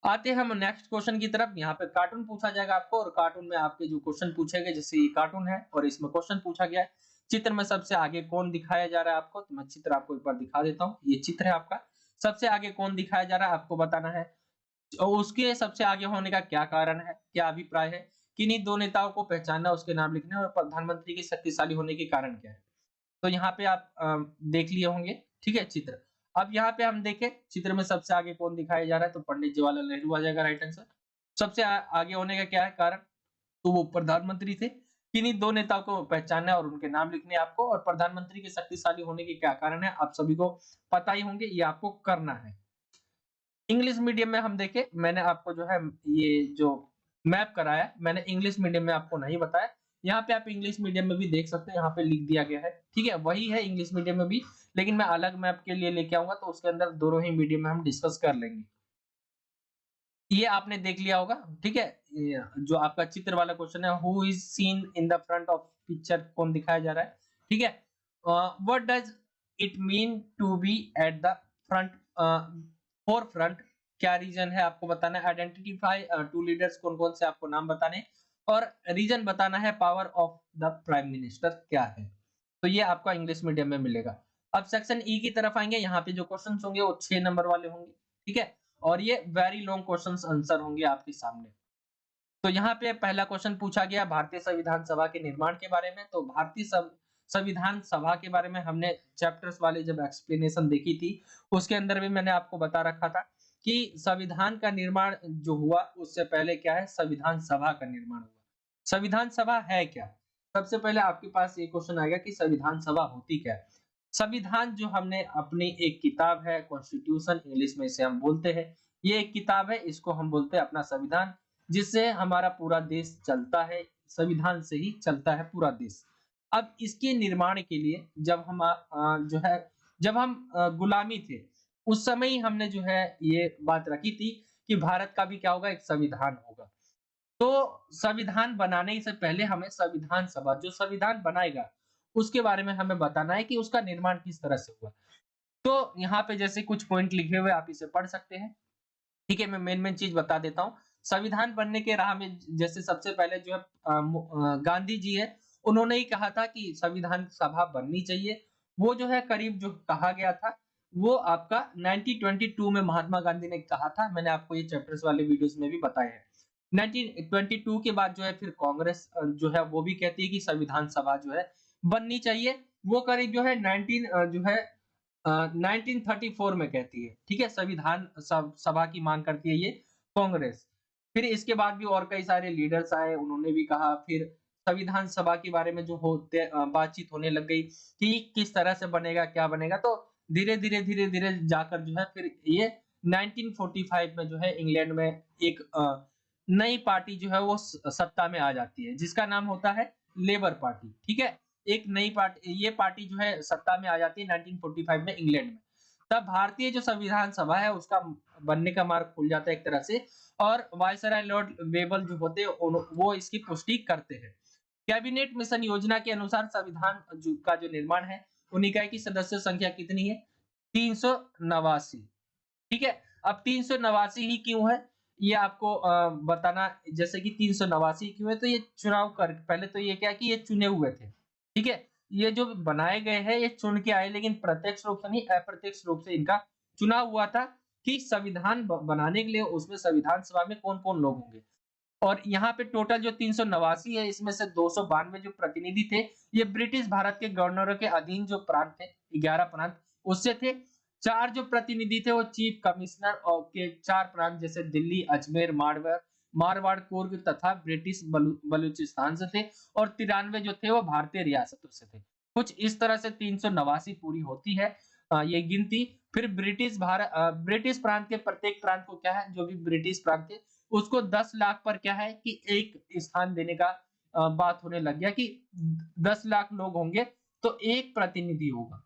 A: आते हैं हम नेक्स्ट क्वेश्चन की तरफ। यहाँ पे कार्टून पूछा जाएगा आपको, और कार्टून में आपके जो क्वेश्चन पूछे गए, जैसे ये कार्टून है और इसमें क्वेश्चन पूछा गया है, चित्र में सबसे आगे कौन दिखाया जा रहा है आपको, तो मैं चित्र आपको एक बार दिखा देता हूँ। ये चित्र है आपका, सबसे आगे कौन दिखाया जा रहा है आपको बताना है। और उसके सबसे आगे होने का क्या कारण है, क्या अभिप्राय है, किन्हीं 2 नेताओं को पहचानना, उसके नाम लिखना है, और प्रधानमंत्री के शक्तिशाली होने के कारण क्या है। तो यहाँ पे आप देख लिए होंगे, ठीक है चित्र। अब यहाँ पे हम देखें चित्र में सबसे आगे कौन दिखाया जा रहा है, तो पंडित जवाहरलाल नेहरू आ जाएगा राइट आंसर। सबसे आगे होने का क्या है कारण, तो वो प्रधानमंत्री थे। किन्हीं 2 नेताओं को पहचानना है और उनके नाम लिखने हैं आपको, और प्रधानमंत्री के शक्तिशाली होने के क्या कारण है, आप सभी को पता ही होंगे, ये आपको करना है। इंग्लिश मीडियम में हम देखें, मैंने आपको जो है ये जो मैप कराया, मैंने इंग्लिश मीडियम में आपको नहीं बताया। यहाँ पे आप इंग्लिश मीडियम में भी देख सकते हैं, यहाँ पे लिख दिया गया है, ठीक है, वही है इंग्लिश मीडियम में भी, लेकिन मैं अलग मैप के लिए लेके आऊंगा, तो उसके अंदर दोनों ही मीडियम में हम डिस्कस कर लेंगे। ये आपने देख लिया होगा, ठीक है। ये जो आपका चित्र वाला क्वेश्चन है, who is seen in the front of picture, कौन दिखाया जा रहा है, ठीक है। What does it mean to be at the front, for front, क्या रीजन है आपको बताना है। आइडेंटिफाई टू लीडर्स, कौन कौन से आपको नाम बताने हैं, और रीजन बताना है। Power of the prime minister क्या है, तो ये आपका इंग्लिश मीडियम में मिलेगा। अब सेक्शन ई की तरफ आएंगे, यहाँ पे जो क्वेश्चन होंगे वो 6 नंबर वाले होंगे, ठीक है, और ये वेरी लॉन्ग क्वेश्चंस आंसर होंगे आपके सामने। तो यहाँ पे पहला क्वेश्चन पूछा गया भारतीय संविधान सभा के निर्माण के बारे में। तो भारतीय संविधान सभा के बारे में हमने चैप्टर्स वाले जब एक्सप्लेनेशन देखी थी, उसके अंदर भी मैंने आपको बता रखा था कि संविधान का निर्माण जो हुआ उससे पहले क्या है, संविधान सभा का निर्माण हुआ। संविधान सभा है क्या, सबसे पहले आपके पास ये क्वेश्चन आएगा कि संविधान सभा होती क्या है। संविधान जो हमने अपनी एक किताब है, कॉन्स्टिट्यूशन इंग्लिश में इसे हम बोलते हैं, ये एक किताब है, इसको हम बोलते हैं अपना संविधान, जिससे हमारा पूरा देश चलता है, संविधान से ही चलता है पूरा देश। अब इसके निर्माण के लिए जब हम जो है, जब हम गुलामी थे, उस समय ही हमने जो है ये बात रखी थी कि भारत का भी क्या होगा, एक संविधान होगा। तो संविधान बनाने से पहले हमें संविधान सभा जो संविधान बनाएगा, उसके बारे में हमें बताना है कि उसका निर्माण किस तरह से हुआ। तो यहाँ पे जैसे कुछ पॉइंट लिखे हुए, आप इसे पढ़ सकते हैं। ठीक है, मैं मेन चीज बता देता हूँ। संविधान बनने के राह में जैसे सबसे पहले जो है गांधी जी है, उन्होंने ही कहा था कि संविधान सभा बननी चाहिए। वो जो है करीब जो कहा गया था, वो आपका 1922 में महात्मा गांधी ने कहा था। मैंने आपको ये चैप्टर्स वाले वीडियोस में भी बताया है। 1922 के बाद जो है फिर कांग्रेस जो है वो भी कहती है कि संविधान सभा जो है बननी चाहिए। वो करीब जो है 1934 में कहती है, ठीक है, संविधान सभा की मांग करती है ये कांग्रेस। फिर इसके बाद भी और कई सारे लीडर्स आए, उन्होंने भी कहा। फिर संविधान सभा के बारे में जो बातचीत होने लग गई कि किस तरह से बनेगा, क्या बनेगा। तो धीरे धीरे जाकर जो है फिर ये 1945 में जो है इंग्लैंड में एक नई पार्टी जो है वो सत्ता में आ जाती है, जिसका नाम होता है लेबर पार्टी, ठीक है। एक नई पार्टी, ये पार्टी जो है सत्ता में आ जाती है 1945 में इंग्लैंड में। तब भारतीय जो संविधान सभा है उसका बनने का मार्ग खुल जाता है एक तरह से, और वायसराय लॉर्ड वेबल जो होते हैं वो इसकी पुष्टि करते हैं। कैबिनेट मिशन योजना के अनुसार संविधान का जो निर्माण है, वो निकाय की सदस्य संख्या कितनी है, 389, ठीक है। अब 389 ही क्यों है, ये आपको बताना। जैसे कि 389 क्यों है, तो ये चुनाव कर, पहले तो ये क्या कि ये चुने हुए थे, ठीक है। ये जो बनाए गए हैं ये चुन के आए, लेकिन प्रत्यक्ष रूप से नहीं, अप्रत्यक्ष रूप से इनका चुनाव हुआ था कि संविधान बनाने के लिए उसमें संविधान सभा में कौन कौन लोग होंगे। और यहाँ पे टोटल जो 389 है, इसमें से 292 जो प्रतिनिधि थे, ये ब्रिटिश भारत के गवर्नरों के अधीन जो प्रांत थे, 11 प्रांत उससे थे। 4 जो प्रतिनिधि थे वो चीफ कमिश्नर और के 4 प्रांत जैसे दिल्ली, अजमेर, मारवाड़, कुर्ग तथा ब्रिटिश बलूचिस्तान से थे, और 93 जो थे वो भारतीय रियासतों से थे। कुछ इस तरह से 389 पूरी होती है ये गिनती। फिर ब्रिटिश प्रांत के प्रत्येक प्रांत को क्या है, जो भी ब्रिटिश प्रांत थे उसको 10 लाख पर क्या है कि एक स्थान देने का बात होने लग गया कि 10 लाख लोग होंगे तो एक प्रतिनिधि होगा।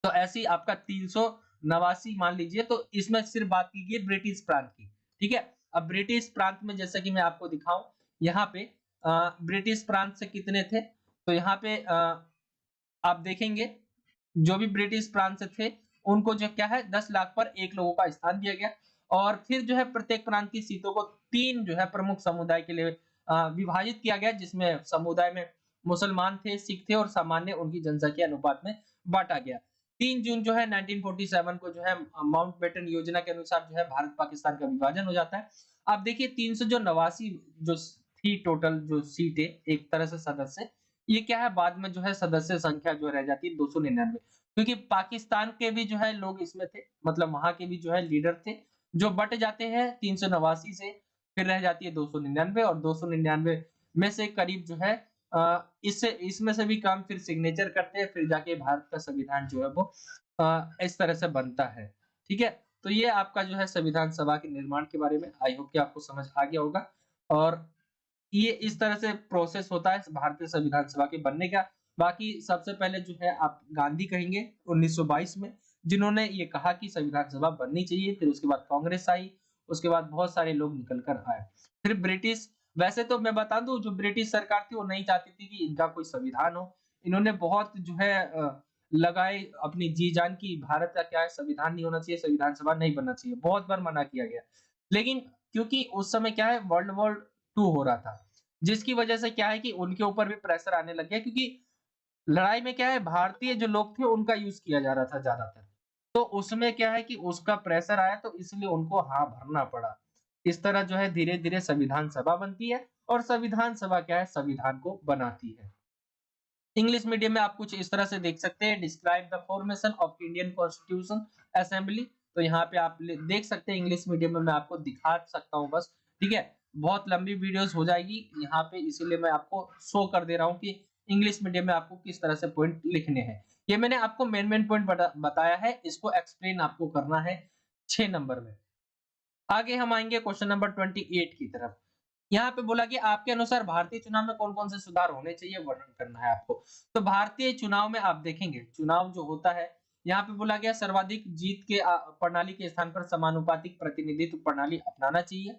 A: तो ऐसे ही आपका 389 मान लीजिए, तो इसमें सिर्फ बात की गई ब्रिटिश प्रांत की। ठीक है, अब ब्रिटिश प्रांत में जैसा कि मैं आपको दिखाऊं, यहाँ पे ब्रिटिश प्रांत से कितने थे, तो यहाँ पे आप देखेंगे जो भी ब्रिटिश प्रांत से थे उनको जो क्या है 10 लाख पर एक लोगों का स्थान दिया गया। और फिर जो है प्रत्येक प्रांत की सीटों को 3 जो है प्रमुख समुदाय के लिए विभाजित किया गया, जिसमें समुदाय में मुसलमान थे, सिख थे और सामान्य उनकी जनसंख्या अनुपात में बांटा गया। 3 जून जो है 1947 को जो है माउंटबेटन योजना के अनुसार जो है भारत पाकिस्तान का विभाजन हो जाता है। आप देखिए 300 जो 89 जो थी टोटल जो सीटें एक तरह से सदस्य, ये क्या है बाद में जो है सदस्य संख्या जो रह जाती है 299, क्योंकि पाकिस्तान के भी जो है लोग इसमें थे, मतलब वहां के भी जो है लीडर थे, जो बट जाते हैं 389 से, फिर रह जाती है 299, और 299 में से करीब जो है इससे इसमें से भी काम फिर सिग्नेचर करते हैं, फिर जाके भारत का संविधान जो है वो इस तरह से बनता है। ठीक है, तो ये आपका जो है संविधान सभा के निर्माण के बारे में, आई होप कि आपको समझ आ गया होगा। और ये इस तरह से प्रोसेस होता है भारतीय संविधान सभा के बनने का। बाकी सबसे पहले जो है आप गांधी कहेंगे 1922 में, जिन्होंने ये कहा कि संविधान सभा बननी चाहिए। फिर उसके बाद कांग्रेस आई, उसके बाद बहुत सारे लोग निकल कर आए। फिर ब्रिटिश, वैसे तो मैं बता दूं जो ब्रिटिश सरकार थी वो नहीं चाहती थी कि इनका कोई संविधान हो। इन्होंने बहुत जो है लगाए अपनी जी जान की भारत का क्या है संविधान नहीं होना चाहिए, संविधान सभा नहीं बनना चाहिए, बहुत बार मना किया गया। लेकिन क्योंकि उस समय क्या है वर्ल्ड वॉर 2 हो रहा था, जिसकी वजह से क्या है कि उनके ऊपर भी प्रेशर आने लग गया, क्योंकि लड़ाई में क्या है भारतीय जो लोग थे उनका यूज किया जा रहा था ज्यादातर। तो उसमें क्या है कि उसका प्रेशर आया तो इसलिए उनको हाँ भरना पड़ा। इस तरह जो है धीरे-धीरे संविधान सभा बनती है, और संविधान सभा क्या है संविधान को बनाती है। इंग्लिश मीडियम में आप कुछ इस तरह से देख सकते हैं, describe the formation of Indian constitution assembly. तो यहाँ पे आप देख सकते हैं, इंग्लिश मीडियम में मैं आपको दिखा सकता हूँ बस। ठीक है, बहुत लंबी वीडियोस हो जाएगी यहाँ पे, इसीलिए मैं आपको शो कर दे रहा हूँ कि इंग्लिश मीडियम में आपको किस तरह से पॉइंट लिखने हैं। ये मैंने आपको मेन पॉइंट बताया है, इसको एक्सप्लेन आपको करना है 6 नंबर में। आगे हम आएंगे क्वेश्चन नंबर 28 की तरफ। यहाँ पे बोला कि आपके अनुसार भारतीय चुनाव में कौन-कौन से सुधार होने चाहिए, वर्णन करना है आपको। तो भारतीय चुनाव में आप देखेंगे, चुनाव जो होता है, यहाँ पे बोला गया सर्वाधिक जीत के प्रणाली के स्थान पर समानुपातिक प्रतिनिधित्व प्रणाली अपनाना चाहिए।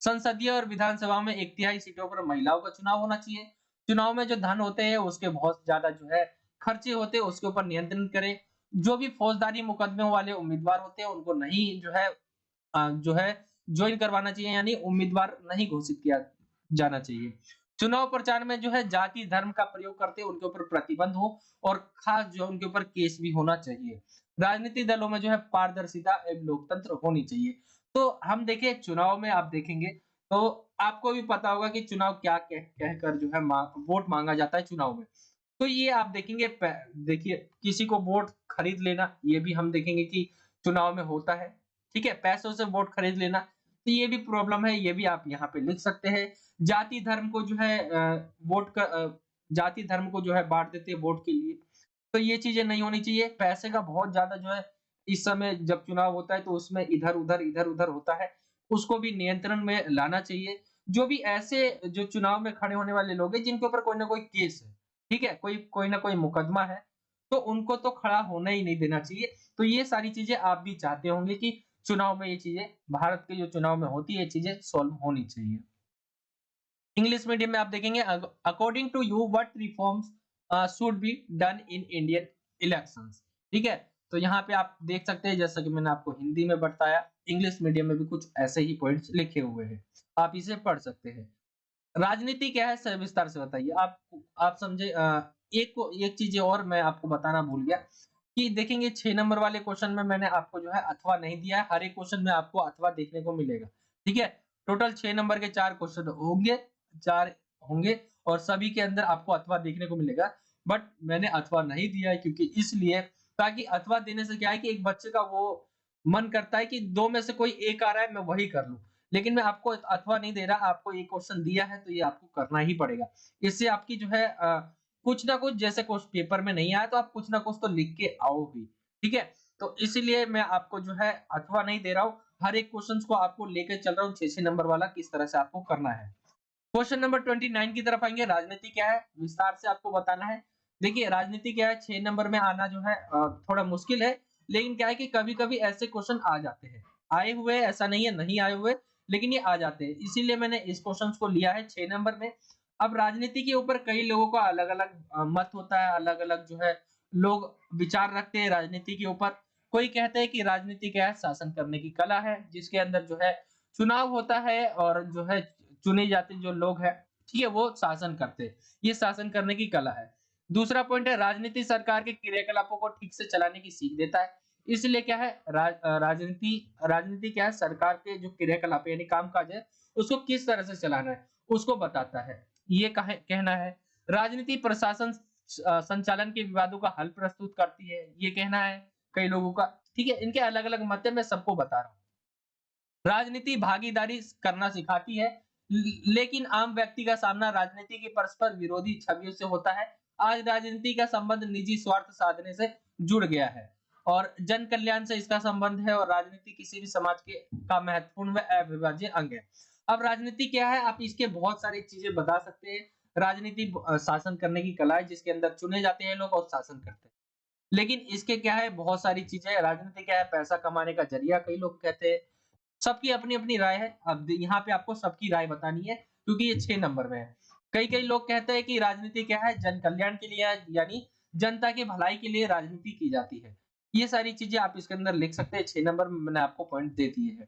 A: संसदीय और विधानसभा में 1/3 सीटों पर महिलाओं का चुनाव होना चाहिए। चुनाव में जो धन होते हैं उसके बहुत ज्यादा जो है खर्चे होते हैं, उसके ऊपर नियंत्रण करें। जो भी फौजदारी मुकदमों वाले उम्मीदवार होते हैं उनको नहीं जो है ज्वाइन करवाना चाहिए, यानी उम्मीदवार नहीं घोषित किया जाना चाहिए। चुनाव प्रचार में जो है जाति धर्म का प्रयोग करते हैं उनके ऊपर प्रतिबंध हो, और खास जो उनके ऊपर केस भी होना चाहिए। राजनीतिक दलों में जो है पारदर्शिता एवं लोकतंत्र होनी चाहिए। तो हम देखें चुनाव में आप देखेंगे तो आपको भी पता होगा कि चुनाव क्या कहकर जो है वोट मांगा जाता है चुनाव में। तो ये आप देखेंगे देखिए किसी को वोट खरीद लेना, ये भी हम देखेंगे कि चुनाव में होता है। ठीक है, पैसों से वोट खरीद लेना, तो ये भी प्रॉब्लम है, ये भी आप यहाँ पे लिख सकते हैं। जाति धर्म को जो है जाति धर्म को जो है बांट देते हैं वोट के लिए, तो ये चीजें नहीं होनी चाहिए। पैसे का बहुत ज्यादा जो है इस समय जब चुनाव होता है तो उसमें इधर-उधर होता है, उसको भी नियंत्रण में लाना चाहिए। जो भी ऐसे जो चुनाव में खड़े होने वाले लोग हैं जिनके ऊपर कोई ना कोई केस है, ठीक है, कोई ना कोई मुकदमा है, तो उनको तो खड़ा होना ही नहीं देना चाहिए। तो ये सारी चीजें आप भी चाहते होंगे कि चुनाव में ये चीजें, भारत के जो चुनाव में होती है ये चीजें सॉल्व होनी चाहिए। इंग्लिश मीडियम में आप देखेंगे according to you what reforms should be done in Indian elections. ठीक है, तो यहाँ पे आप देख सकते हैं जैसा कि मैंने आपको हिंदी में बताया, इंग्लिश मीडियम में भी कुछ ऐसे ही पॉइंट्स लिखे हुए हैं, आप इसे पढ़ सकते हैं। राजनीति क्या है सविस्तार से बताइए। आप समझे। एक चीज और मैं आपको बताना भूल गया कि देखेंगे 6 नंबर वाले क्वेश्चन में मैंने आपको जो है अथवा नहीं दिया है, हर एक क्वेश्चन में आपको अथवा देखने को मिलेगा। ठीक है, टोटल 6 नंबर के 4 क्वेश्चन होंगे, 4 होंगे और सभी के अंदर आपको अथवा देखने को मिलेगा। बट मैंने अथवा नहीं दिया है क्योंकि इसलिए ताकि अथवा देने से क्या है कि एक बच्चे का वो मन करता है कि 2 में से कोई एक आ रहा है मैं वही कर लूँ। लेकिन मैं आपको अथवा नहीं दे रहा, आपको ये क्वेश्चन दिया है तो ये आपको करना ही पड़ेगा। इससे आपकी जो है कुछ ना कुछ जैसे कुछ पेपर में नहीं आया तो आप कुछ ना कुछ तो लिख के आओ ही, ठीक है? तो इसीलिए मैं आपको जो है अथवा नहीं दे रहा हूँ, हर एक क्वेश्चंस को आपको लेके चल रहा हूँ 6-6 नंबर वाला किस तरह से आपको करना है। क्वेश्चन नंबर 29 की तरफ आएँगे, राजनीति क्या है? विस्तार से आपको बताना है। देखिए राजनीति क्या है 6 नंबर में आना जो है थोड़ा मुश्किल है, लेकिन क्या है कि कभी-कभी ऐसे क्वेश्चन आ जाते हैं। आए हुए ऐसा नहीं है नहीं आए हुए, लेकिन ये आ जाते हैं। इसीलिए मैंने इस क्वेश्चंस को लिया है 6 नंबर में। अब राजनीति के ऊपर कई लोगों का अलग-अलग मत होता है, अलग-अलग जो है लोग विचार रखते हैं राजनीति के ऊपर। कोई कहते हैं कि राजनीति क्या है? शासन करने की कला है, जिसके अंदर जो है चुनाव होता है और जो है चुने जाते जो लोग हैं, ठीक है? वो शासन करते हैं। ये शासन करने की कला है। दूसरा पॉइंट है राजनीति सरकार के क्रियाकलापों को ठीक से चलाने की सीख देता है। इसलिए क्या है राजनीति राजनीति क्या है सरकार के जो क्रियाकलाप यानी काम-काज है, उसको किस तरह से चलाना है, उसको बताता है। ये कहे कहना है। राजनीति प्रशासन संचालन के विवादों का हल प्रस्तुत करती है, ये कहना है कई लोगों का। ठीक है? इनके अलग-अलग मत है, मैं सबको बता रहा हूँ। राजनीति भागीदारी करना सिखाती है, लेकिन आम व्यक्ति का सामना राजनीति की परस्पर विरोधी छवियों से होता है। आज राजनीति का संबंध निजी स्वार्थ साधने से जुड़ गया है और जन कल्याण से इसका संबंध है और राजनीति किसी भी समाज के का महत्वपूर्ण व अविभाज्य अंग है। अब राजनीति क्या है? आप इसके बहुत सारी चीजें बता सकते हैं। राजनीति शासन करने की कला है जिसके अंदर चुने जाते हैं लोग और शासन करते हैं। लेकिन इसके क्या है बहुत सारी चीजें राजनीति क्या है पैसा कमाने का जरिया कई लोग कहते हैं। सबकी अपनी-अपनी राय है। अब यहाँ पे आपको सबकी राय बतानी है क्योंकि ये 6 नंबर में है। कई-कई लोग कहते हैं कि राजनीति क्या है जन कल्याण के लिए है यानी जनता की भलाई के लिए राजनीति की जाती है। ये सारी चीजें आप इसके अंदर लिख सकते हैं 6 नंबर में मैंने आपको पॉइंट दे दिए हैं।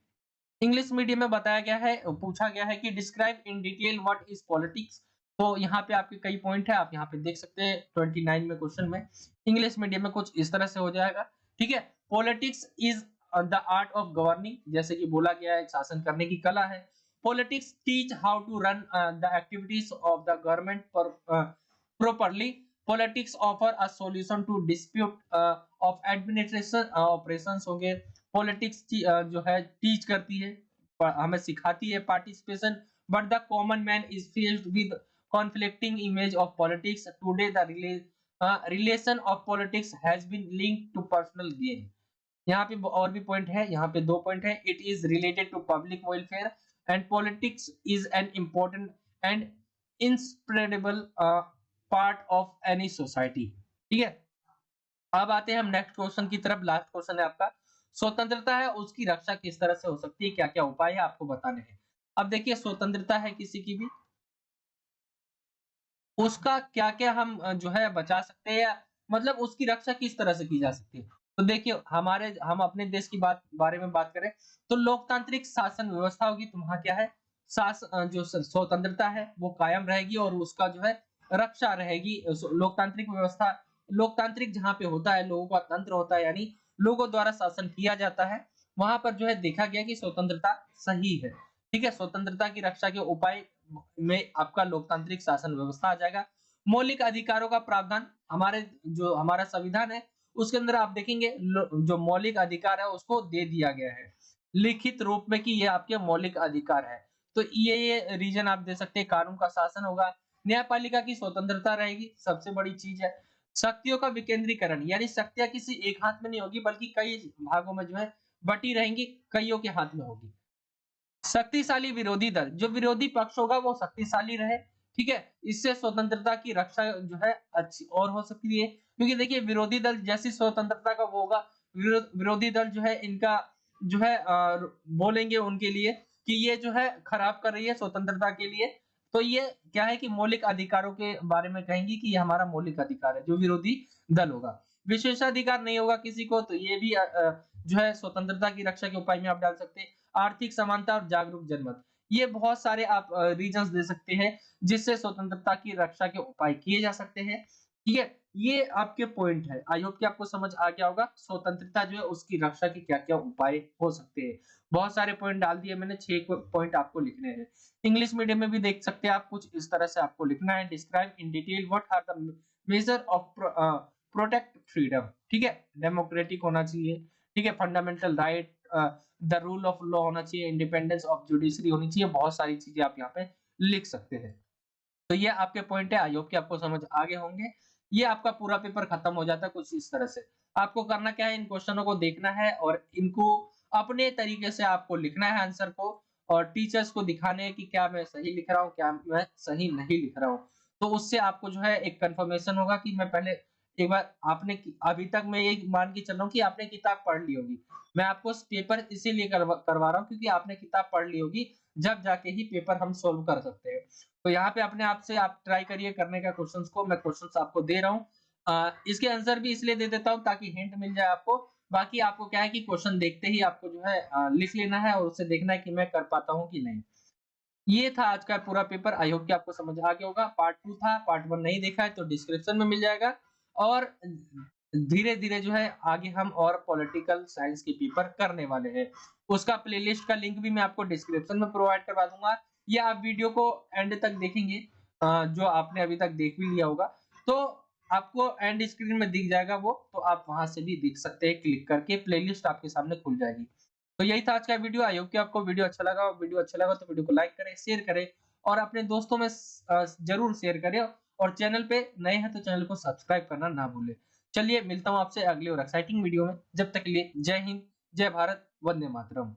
A: इंग्लिश मीडियम में बताया गया है पूछा गया है कि describe in detail what is politics. तो यहाँ पे आपके कई पॉइंट है आप यहाँ पे देख सकते हैं 29 में क्वेश्चन में। इंग्लिश मीडियम में कुछ इस तरह से हो जाएगा। ठीक है? Politics is the art of governing जैसे कि बोला गया है शासन करने की कला है। Politics teach how to run the activities of the government properly. Politics offer a solution to dispute of administration operations होंगे। पॉलिटिक्स जो है टीच करती है हमें सिखाती है participation but the common man is faced with conflicting image of politics today the relation of politics has been linked to personal gain। यहाँ पे और भी पॉइंट है यहाँ पे 2 पॉइंट है it is related to public welfare and politics is an important and inseparable part of any society. ठीक है? अब आते हैं हम नेक्स्ट क्वेश्चन की तरफ। लास्ट क्वेश्चन है आपका स्वतंत्रता है उसकी रक्षा किस तरह से हो सकती है क्या क्या उपाय है आपको बताने हैं। अब देखिए स्वतंत्रता है किसी की भी उसका क्या क्या हम जो है बचा सकते हैं या मतलब उसकी रक्षा किस तरह से की जा सकती है। तो देखिए हम अपने देश की बारे में बात करें तो लोकतांत्रिक शासन व्यवस्था होगी तो वहां क्या है जो स्वतंत्रता है वो कायम रहेगी और उसका जो है रक्षा रहेगी। लोकतांत्रिक व्यवस्था लोकतांत्रिक जहाँ पे होता है लोगों का तंत्र होता है यानी लोगों द्वारा शासन किया जाता है वहां पर जो है देखा गया कि स्वतंत्रता सही है। ठीक है? स्वतंत्रता की रक्षा के उपाय में आपका लोकतांत्रिक शासन व्यवस्था आ जाएगा। मौलिक अधिकारों का प्रावधान हमारा संविधान है उसके अंदर आप देखेंगे जो मौलिक अधिकार है उसको दे दिया गया है लिखित रूप में कि ये आपके मौलिक अधिकार है। तो ये रीजन आप दे सकते हैं कानून का शासन होगा। न्यायपालिका की स्वतंत्रता रहेगी सबसे बड़ी चीज है। शक्तियों का विकेंद्रीकरण यानी शक्तियां किसी एक हाथ में नहीं होगी बल्कि कई भागों में जो है बटी रहेंगी कईयों के हाथ में होगी। शक्तिशाली विरोधी दल जो विरोधी पक्ष होगा वो शक्तिशाली रहे। ठीक है? इससे स्वतंत्रता की रक्षा जो है अच्छी और हो सकती है क्योंकि देखिए विरोधी दल जैसी स्वतंत्रता का वो होगा विरोधी दल जो है इनका जो है बोलेंगे उनके लिए कि ये जो है खराब कर रही है स्वतंत्रता के लिए। तो ये क्या है कि मौलिक अधिकारों के बारे में कहेंगी कि ये हमारा मौलिक अधिकार है जो विरोधी दल होगा। विशेषाधिकार नहीं होगा किसी को तो ये भी जो है स्वतंत्रता की रक्षा के उपाय में आप डाल सकते हैं। आर्थिक समानता और जागरूक जनमत ये बहुत सारे आप रीजंस दे सकते हैं जिससे स्वतंत्रता की रक्षा के उपाय किए जा सकते हैं। ठीक है? ये आपके पॉइंट है। आई होप कि आपको समझ आ गया होगा। स्वतंत्रता जो है उसकी रक्षा के क्या-क्या उपाय हो सकते हैं। बहुत सारे पॉइंट डाल दिए मैंने, 6 पॉइंट आपको लिखने हैं। इंग्लिश मीडियम में भी देख सकते हैं आप, कुछ इस तरह से आपको लिखना है। Describe in detail what are the major of protect freedom, ठीक है? डेमोक्रेटिक होना चाहिए, ठीक है? Fundamental right, the rule of law होना चाहिए, इंडिपेंडेंस ऑफ जुडिशरी होनी चाहिए। बहुत सारी चीजें आप यहाँ पे लिख सकते हैं। तो ये आपके पॉइंट है, आई होप कि आपको समझ आ गए होंगे। ये आपका पूरा पेपर खत्म हो जाता है कुछ इस तरह से। आपको करना क्या है, इन क्वेश्चनों को देखना है और इनको अपने तरीके से आपको लिखना है आंसर को, और टीचर्स को दिखाने हैं कि क्या मैं सही लिख रहा हूँ, क्या मैं सही नहीं लिख रहा हूँ। तो उससे आपको जो है एक कन्फर्मेशन होगा कि मैं पहले एक बार आपने अभी तक मैं ये मान के चल रहा हूँ कि आपने किताब पढ़ ली होगी। मैं आपको पेपर इसीलिए करवा रहा हूँ क्योंकि आपने किताब पढ़ ली होगी, जब जाके ही पेपर हम सोल्व कर सकते हैं। तो यहाँ पे अपने आप से आप ट्राई करिए करने का क्वेश्चंस को, मैं क्वेश्चंस आपको दे रहा हूँ। इसके आंसर भी इसलिए दे देता हूँ ताकि हिंट मिल जाए आपको। बाकी आपको क्या है कि क्वेश्चन देखते ही आपको जो है लिख लेना है और उसे देखना है कि मैं कर पाता हूँ कि नहीं। ये था आज का पूरा पेपर। आई होप कि आपको समझ आ गया होगा। पार्ट 2 था, पार्ट 1 नहीं देखा है तो डिस्क्रिप्शन में मिल जाएगा। और धीरे-धीरे जो है आगे हम और पॉलिटिकल साइंस के पेपर करने वाले हैं। उसका प्लेलिस्ट का लिंक भी मैं आपको डिस्क्रिप्शन में प्रोवाइड करवा दूँगा, या आप वीडियो को एंड तक देखेंगे, जो आपने अभी तक देख भी लिया होगा, तो आपको एंड स्क्रीन में दिख जाएगा वो, तो आप वहाँ से भी देख सकते हैं, क्लिक करके प्लेलिस्ट आपके सामने खुल जाएगी। तो यही था आज का वीडियो। आई होप कि आपको वीडियो अच्छा लगा, और वीडियो अच्छा लगा तो वीडियो को लाइक करें, शेयर करें और अपने दोस्तों में ज़रूर शेयर करें, और चैनल पे नए हैं तो चैनल को सब्सक्राइब करना ना भूलें। चलिए मिलता हूँ आपसे अगली और एक्साइटिंग वीडियो में। जब तक के लिए जय हिंद, जय भारत, वंदे मातरम।